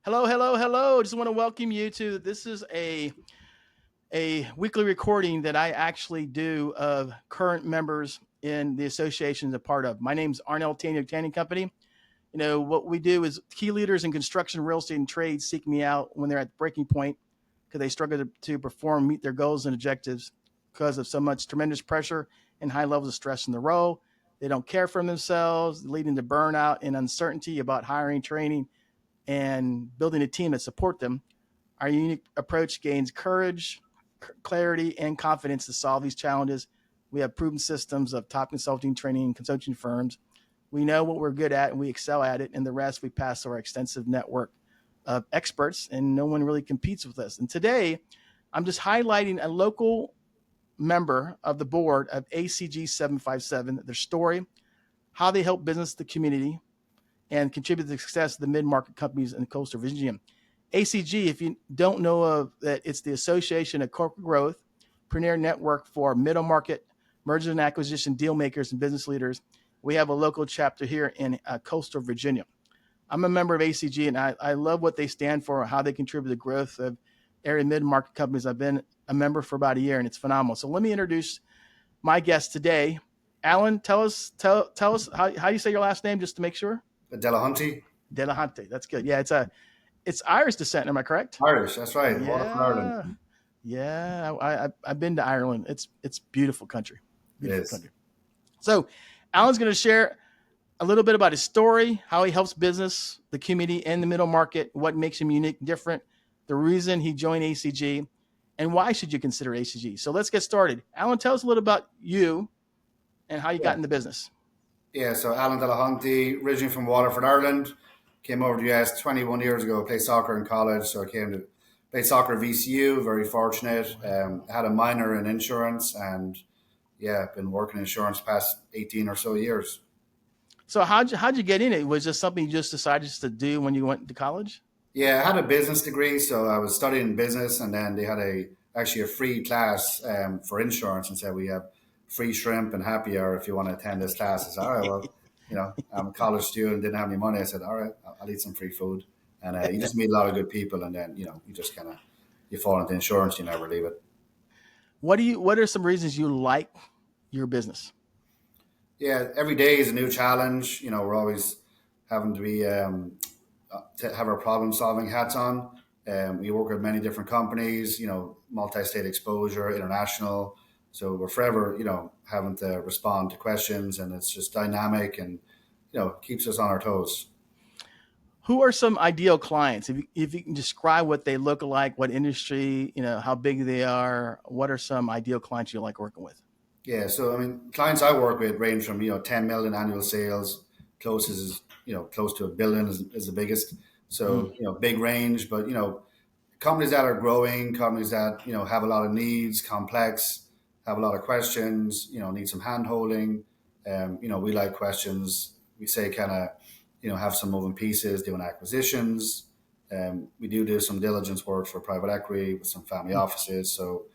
Hello, hello, hello. Just want to welcome you to this is a weekly recording that I actually do of current members in the associations a part of. My name's Arnel Tanyag Company. You know, what we do is key leaders in construction, real estate, and trade seek me out when they're at the breaking point because they struggle to perform, meet their goals and objectives because of so much tremendous pressure and high levels of stress in the role. They don't care for themselves, leading to burnout and uncertainty about hiring, training, and building a team that support them. Our unique approach gains courage, clarity, and confidence to solve these challenges. We have proven systems of top consulting, training, and consulting firms. We know what we're good at and we excel at it, and the rest we pass to our extensive network of experts, and no one really competes with us. And today, I'm just highlighting a local member of the board of ACG757, their story, how they help business, the community, and contribute to the success of the mid-market companies in coastal Virginia. ACG, if you don't know of that, it's the Association of Corporate Growth, premier network for middle market mergers and acquisition deal makers and business leaders. We have a local chapter here in coastal Virginia. I'm a member of ACG, and I love what they stand for, how they contribute to the growth of area mid-market companies. I've been a member for about a year, and it's phenomenal. So let me introduce my guest today. Alan, tell us how you say your last name, just to make sure. Delahunty. Delahunty. That's good. Yeah, it's Irish descent. Am I correct? Irish, that's right. Waterford, Yeah, Ireland. yeah. I've been to Ireland. It's beautiful country. It Beautiful is. country. So, Alan's going to share a little bit about his story, how he helps business, the community, and the middle market, what makes him unique, different, the reason he joined ACG, and why should you consider ACG. So let's get started. Alan, tell us a little about you and how you Yeah. got in the business. Yeah, so Alan Delahunty, originally from Waterford, Ireland, came over to the US 21 years ago, played soccer in college. So I came to play soccer at VCU, very fortunate. Had a minor in insurance and yeah, been working in insurance past 18 or so years. So how'd you get in it? Was this something you just decided to do when you went to college? Yeah, I had a business degree, so I was studying business, and then they had actually a free class for insurance, and said we have free shrimp and happy hour if you want to attend this class. I said, all right, well, I'm a college student, didn't have any money. I said, all right, I'll eat some free food, and you just meet a lot of good people, and then you just kind of you fall into insurance, you never leave it. What are some reasons you like your business? Yeah, every day is a new challenge. We're always having to be to have our problem solving hats on. We work with many different companies, multi state exposure, international. So we're forever, having to respond to questions, and it's just dynamic and, keeps us on our toes. Who are some ideal clients? If you can describe what they look like, what industry, how big they are, what are some ideal clients you like working with? Yeah. So, I mean, clients I work with range from, 10 million annual sales, close to a billion is the biggest. Mm. So, big range, but, companies that are growing, companies that have a lot of needs, complex, have a lot of questions, need some hand holding. We like questions. We say kind of, have some moving pieces, doing acquisitions. We do some diligence work for private equity with some family Mm. offices. So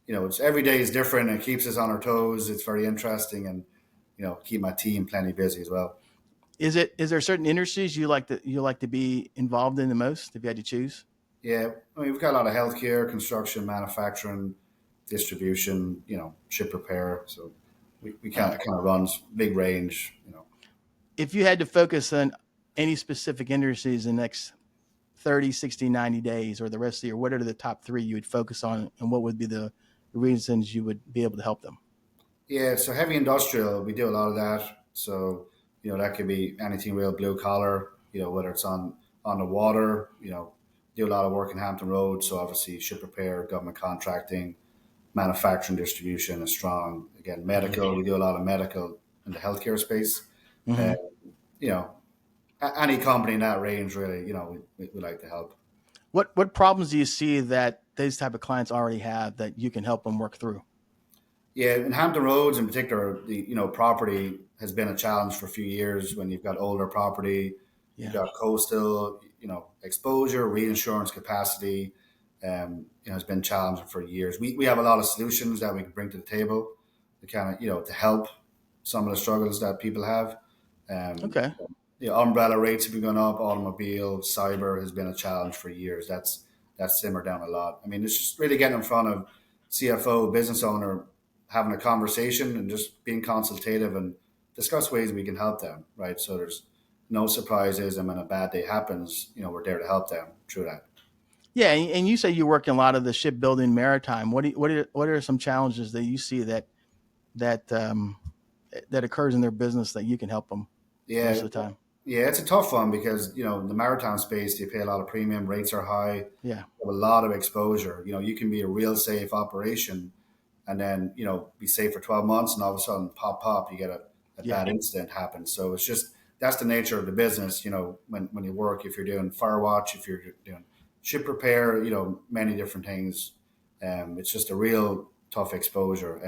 it's every day is different and it keeps us on our toes. It's very interesting and keep my team plenty busy as well. Is there certain industries you like to be involved in the most if you had to choose? Yeah, I mean, we've got a lot of healthcare, construction, manufacturing, distribution, ship repair. So we kind Wow. of runs big range. If you had to focus on any specific industries in the next 30, 60, 90 days or the rest of the year, what are the top three you would focus on and what would be the reasons you would be able to help them? Yeah, so heavy industrial, we do a lot of that. So, that could be anything real blue collar, whether it's on the water, do a lot of work in Hampton Road. So obviously ship repair, government contracting, manufacturing distribution is strong. Again, medical, we do a lot of medical in the healthcare space. Uh, Mm-hmm. you know, any company in that range, really, we like to help. What problems do you see that these type of clients already have that you can help them work through? Yeah, in Hampton Roads in particular, the property has been a challenge for a few years. When you've got older property, you've Yeah. got coastal, exposure, reinsurance capacity, has been challenging for years. We have a lot of solutions that we can bring to the table to kind of to help some of the struggles that people have. Um, Okay. the umbrella rates have been going up. Automobile, cyber has been a challenge for years. That's simmered down a lot. I mean, it's just really getting in front of CFO, business owner, having a conversation and just being consultative and discuss ways we can help them, right? So there's no surprises, and when a bad day happens, we're there to help them through that. Yeah, and you say you work in a lot of the shipbuilding maritime. What are some challenges that you see that that occurs in their business that you can help them most Yeah, of the time? yeah, it's a tough one because in the maritime space, you pay a lot of premium. Rates are high. Yeah, You have a lot of exposure. You can be a real safe operation, and then be safe for 12 months, and all of a sudden, pop, you get a yeah, bad incident happen. So it's just that's the nature of the business. When you work, if you're doing fire watch, if you're doing ship repair, many different things. It's just a real tough exposure.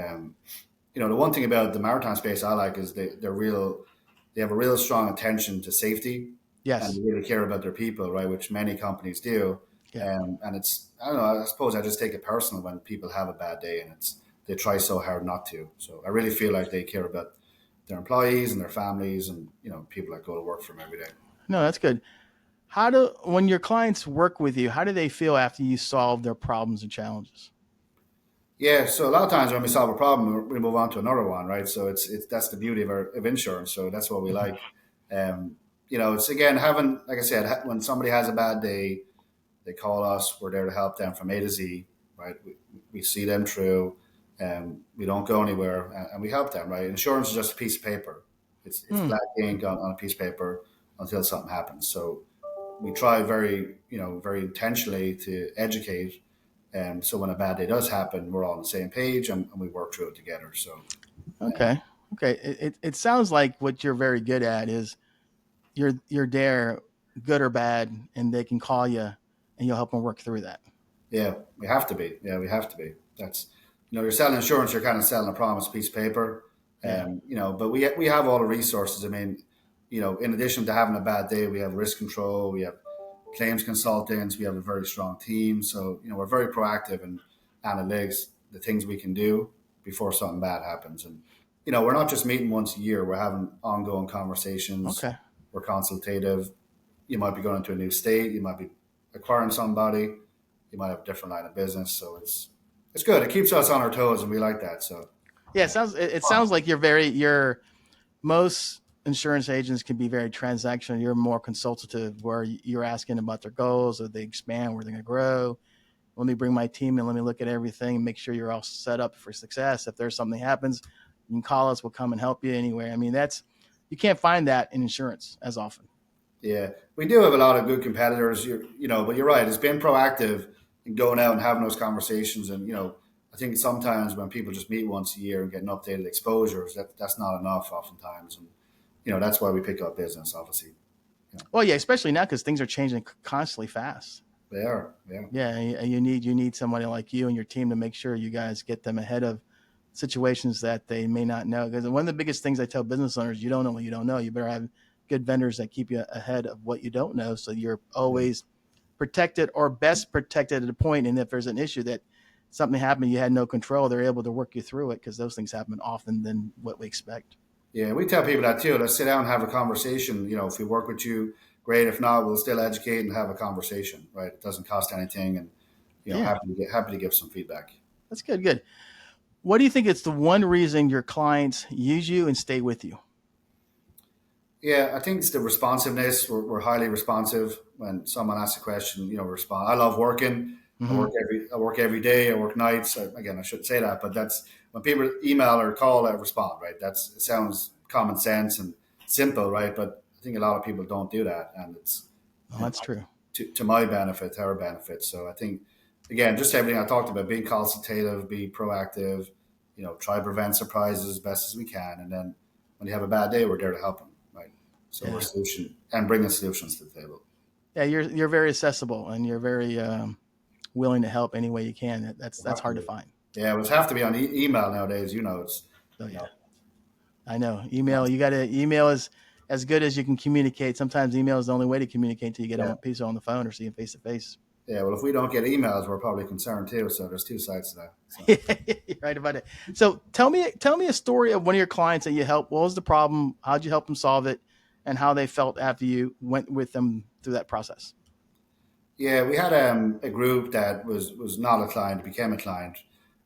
The one thing about the maritime space I like is they have a real strong attention to safety, and yes, they really care about their people, right? Which many companies do. yeah. And it's I don't know. I suppose I just take it personal when people have a bad day, and they try so hard not to. So I really feel like they care about their employees and their families, and people that go to work for them every day. No, that's good. When your clients work with you, how do they feel after you solve their problems and challenges? Yeah, so a lot of times when we solve a problem, we move on to another one, right? So it's that's the beauty of insurance. So that's what we Mhm. like. It's again having, like I said, when somebody has a bad day, they call us. We're there to help them from A to Z, right? We see them through, and we don't go anywhere, and we help them, right? Insurance is just a piece of paper. It's Hmm. black ink on a piece of paper until something happens. So we try very intentionally to educate. So when a bad day does happen, we're all on the same page, and we work through it together. So Okay. Okay. It sounds like what you're very good at is you're there, good or bad, and they can call you, and you'll help them work through that. yeah, we have to be. Yeah, we have to be. That's you're selling insurance. You're kind of selling a promise piece of paper. Yeah. But we have all the resources. I mean, in addition to having a bad day, we have risk control. We have claims consultants. We have a very strong team. So we're very proactive in analytics, the things we can do before something bad happens. And we're not just meeting once a year. We're having ongoing conversations. Okay. We're consultative. You might be going into a new state. You might be acquiring somebody. You might have a different line of business. So it's good. It keeps us on our toes, and we like that. So Yeah. It sounds like you're most insurance agents can be very transactional. You're more consultative, where you're asking about their goals, or they expand, where they're going to grow. Let me bring my team and let me look at everything and make sure you're all set up for success. If there's something happens, you can call us. We'll come and help you anywhere. I mean, that's you can't find that in insurance as often. yeah, we do have a lot of good competitors. But you're right. It's been proactive in going out and having those conversations. And I think sometimes when people just meet once a year and getting updated exposures, that's not enough oftentimes. And that's why we pick up business. Obviously, Well, yeah, especially now because things are changing constantly fast. they are. Yeah, Yeah, and you need somebody like you and your team to make sure you guys get them ahead of situations that they may not know. Because one of the biggest things I tell business owners, you don't know what you don't know. You better have good vendors that keep you ahead of what you don't know, so you're yeah, always protected or best protected at a point. And if there's an issue that something happened, you had no control, they're able to work you through it because those things happen often than what we expect. yeah. We tell people that too. Let's sit down and have a conversation. If we work with you, great. If not, we'll still educate and have a conversation. Right? It doesn't cost anything, and Yeah, happy to give some feedback. that's good. Good. What do you think it's the one reason your clients use you and stay with you? Yeah, I think it's the responsiveness. We're highly responsive when someone asks a question. Respond. I love working. Hmm. I work every day. I work nights. Again, I shouldn't say that, but that's when people email or call. I respond. Right. It sounds common sense and simple, right? But I think a lot of people don't do that, and it's Oh, you know that's true. to my benefit, to our benefit. So I think again, just everything I talked about: being consultative, be proactive. Try to prevent surprises as best as we can, and then when you have a bad day, we're there to help them. Right. So we're Yeah. solution and bringing solutions to the table. Yeah, you're very accessible and you're very willing to help any way you can. We'll That's have to hard to be. find. Yeah, it would have to be on email nowadays. It's Oh you yeah, know I know. not, Email. You got to email is as good as you can communicate. Sometimes email is the only way to communicate till you get yeah, on piece on the phone or see them face to face. yeah. Well, if we don't get emails, we're probably concerned too. So there's two sides to that. So You're right about it. So tell me a story of one of your clients that you helped. What was the problem? How'd you help them solve it? and how they felt after you went with them through that process. Yeah, we had a group that was not a client, became a client,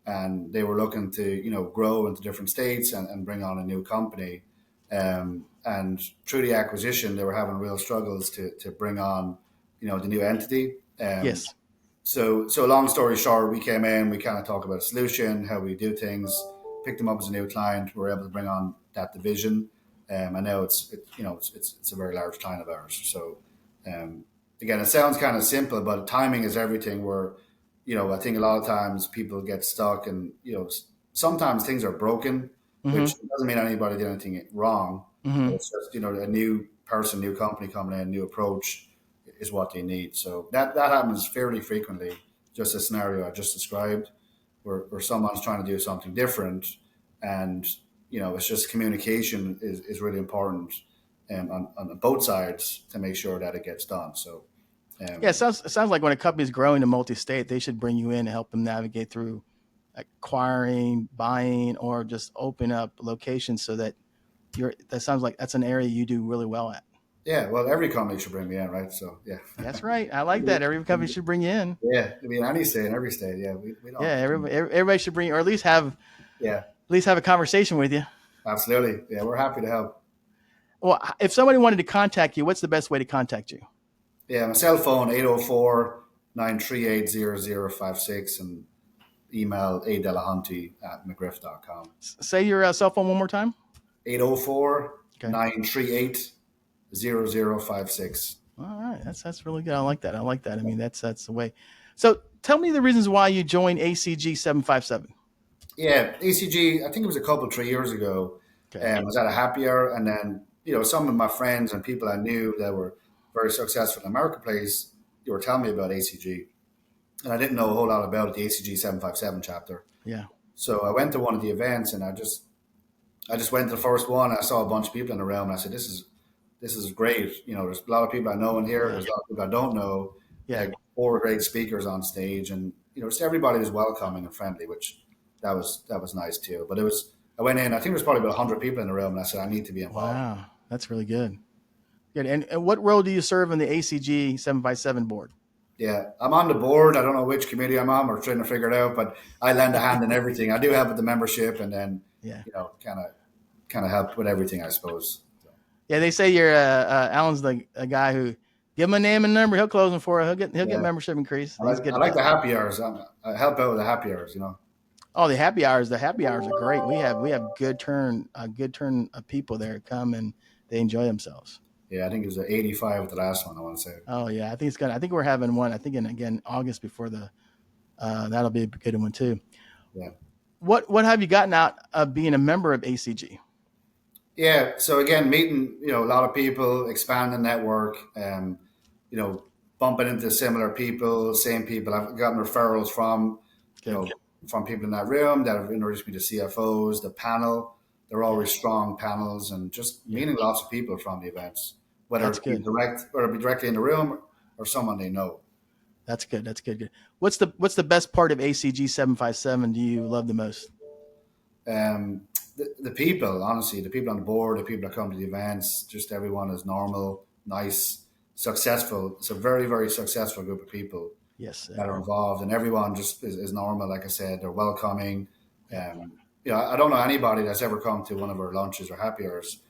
and they were looking to grow into different states and bring on a new company. And through the acquisition, they were having real struggles to bring on the new entity. Yes. So long story short, we came in, we kind of talked about a solution, how we do things, picked them up as a new client. We were able to bring on that division, and now it's a very large client of ours. So um, again, it sounds kind of simple, but timing is everything. Where I think a lot of times people get stuck, and sometimes things are broken, Mm-hmm. which doesn't mean anybody did anything wrong. But Mm-hmm. it's just a new person, new company coming in, new approach is what they need. So that happens fairly frequently. Just a scenario I just described, where someone's trying to do something different, and it's just communication is really important, on both sides to make sure that it gets done. So Yeah, um, it sounds like when a company's growing to multi-state, they should bring you in to help them navigate through acquiring, buying, or just open up locations so that that sounds like that's an area you do really well at. yeah, well, every company should bring me in, right? So yeah, That's right. I like that. Every company should bring you in. yeah. I mean, any state, in every state, yeah, we Yeah, don't. everybody should bring, or Yeah, at least have a conversation with you. absolutely. Yeah, we're happy to help. Well, if somebody wanted to contact you, what's the best way to contact you? Yeah, my cell phone 804-938-0056, and email adelahunty@mcgriff.com. Say your cell phone one more time. 804 Okay. 938 0056. All right. That's really good. I like that. I like that. I mean, that's the way. So tell me the reasons why you joined ACG757. Yeah, ACG, I think it was a couple, 3 years ago. Okay. I was at a happy hour, and then, some of my friends and people I knew that were very successful in the marketplace, they were telling me about ACG. And I didn't know a whole lot about it, the ACG 757 chapter. Yeah. So I went to one of the events, and I just went to the first one. I saw a bunch of people in the room, and I said, "This is great." There's a lot of people I know in here. Yeah. There's a lot of people I don't know. Yeah. Four great speakers on stage, and just everybody was welcoming and friendly, which that was nice too. But I went in. I think there was probably about 100 people in the room, and I said, "I need to be involved." Wow. That's really good. Good. And what role do you serve in the ACG 757 board? Yeah, I'm on the board. I don't know which committee I'm on. We're trying to figure it out, but I lend a hand in everything. I do help with the membership, and then Yeah. kind of help with everything, I suppose. So, Yeah. They say you're Alan's the a guy who give him a name and number. He'll close them for it. He'll get yeah, membership increase. I He's like good I at like that. the happy hours. I help out with the happy hours. Oh, the happy hours. The happy hours are great. We have good turn of people there that come and they enjoy themselves. Yeah, I think it was 85 with the last one, I want to say. Oh yeah, I think it's gonna. I think we're having one. I think again August before the. That'll be a good one too. Yeah. What have you gotten out of being a member of ACG? Yeah. So again, meeting, a lot of people, expanding network, you know, bumping into similar people, same people. I've gotten referrals you Good. know, from people in that room that have introduced me to CFOs, the panel. They're Yeah. always strong panels, and just Yeah. meeting lots of people from the events, whether That's it be good. directly in the room or someone they know. That's good. That's good. Good. What's the best part of ACG 757? Do you love the most? The people, honestly, the people on the board, the people that come to the events, just everyone is normal, nice, successful. It's a very, very successful group of people Yes. that are involved, and everyone just is normal. Like I said, they're welcoming. Um, I don't know anybody that's ever come to one of our lunches or happy hours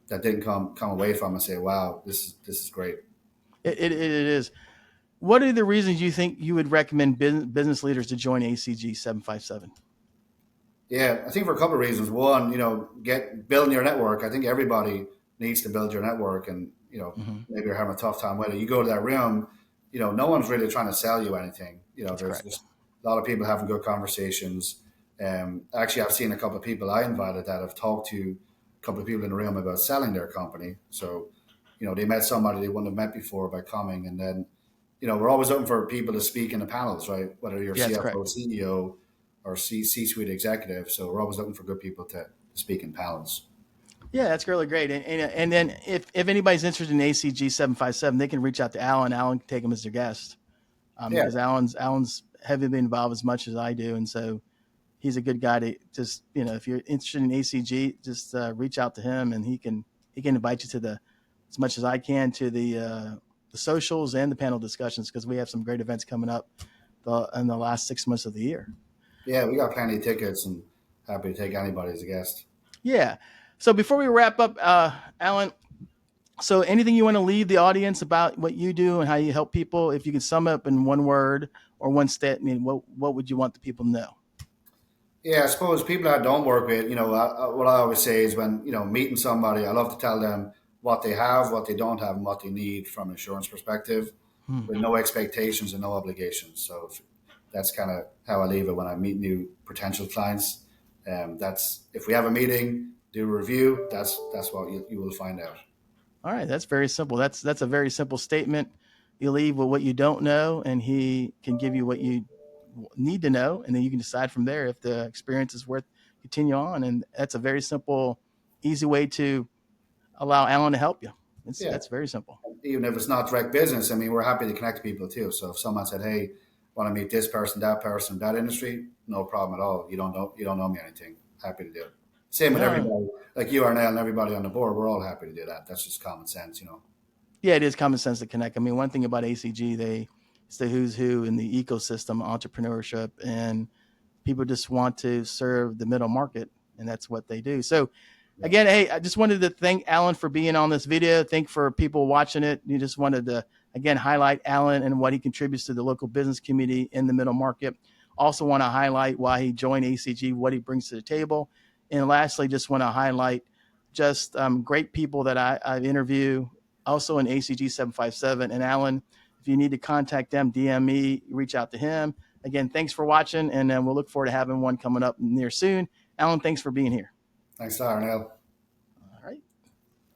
that didn't come away from and say, "Wow, this is great." It is. What are the reasons you think you would recommend business leaders to join ACG 757? Yeah, I think for a couple of reasons. One, get building your network. I think everybody needs to build your network, and Hmm. maybe you're having a tough time with it. You go to that room, no one's really trying to sell you anything. That's There's correct. just a lot of people having good conversations. Actually, I've seen a couple of people I invited that have talked to a couple of people in the room about selling their company. So, they met somebody they wouldn't have met before by coming, and then we're always looking for people to speak in the panels, right? Whether you're Yeah, that's CFO, correct. CEO, or C-suite executive. So we're always looking for good people to speak in panels. Yeah, that's really great. And then if anybody's interested in ACG 757, they can reach out to Alan. Alan can take them as their guest Yeah, because Alan's heavily involved as much as I do, and so he's a good guy to just if you're interested in ACG, just reach out to him, and he can invite you to as much as I can to the socials and the panel discussions, because we have some great events coming up in the last 6 months of the year. Yeah, we got plenty of tickets and happy to take anybody as a guest. Yeah. So before we wrap up, Alan, so anything you want to leave the audience about what you do and how you help people? If you could sum up in one word or one statement, what would you want the people to know? Yeah, I suppose people that I don't work with, what I always say is when, meeting somebody, I love to tell them what they have, what they don't have, and what they need from an insurance perspective Hmm. with no expectations and no obligations. So that's kind of how I leave it when I meet new potential clients. That's if we have a meeting, do a review. That's what you will find out. All right, that's very simple. That's a very simple statement. You leave with what you don't know, and he can give you what you need to know, and then you can decide from there if the experience is worth continue on. And that's a very simple, easy way to allow Alan to help you. Yeah, That's very simple. even if it's not direct business, I mean, we're happy to connect people too. So if someone said, "Hey, want to meet this person, that industry," no problem at all. You don't know me anything. Happy to do it. Same with No, everybody, like you, Arnel, and everybody on the board. We're all happy to do that. That's just common sense. yeah, it is common sense to connect. I mean, one thing about ACG, it's the who's who in the ecosystem, entrepreneurship, and people just want to serve the middle market, and that's what they do. So Yeah. again, hey, I just wanted to thank Alan for being on this video. Thank for people watching it. You just wanted to again highlight Alan and what he contributes to the local business community in the middle market. Also want to highlight why he joined ACG, what he brings to the table, and lastly, just want to highlight just great people that I interview also in ACG757. And Alan, if you need to contact them, DM me, reach out to him. Again, thanks for watching, and we'll look forward to having one coming up near soon. Alan, thanks for being here. Thanks, Arnel.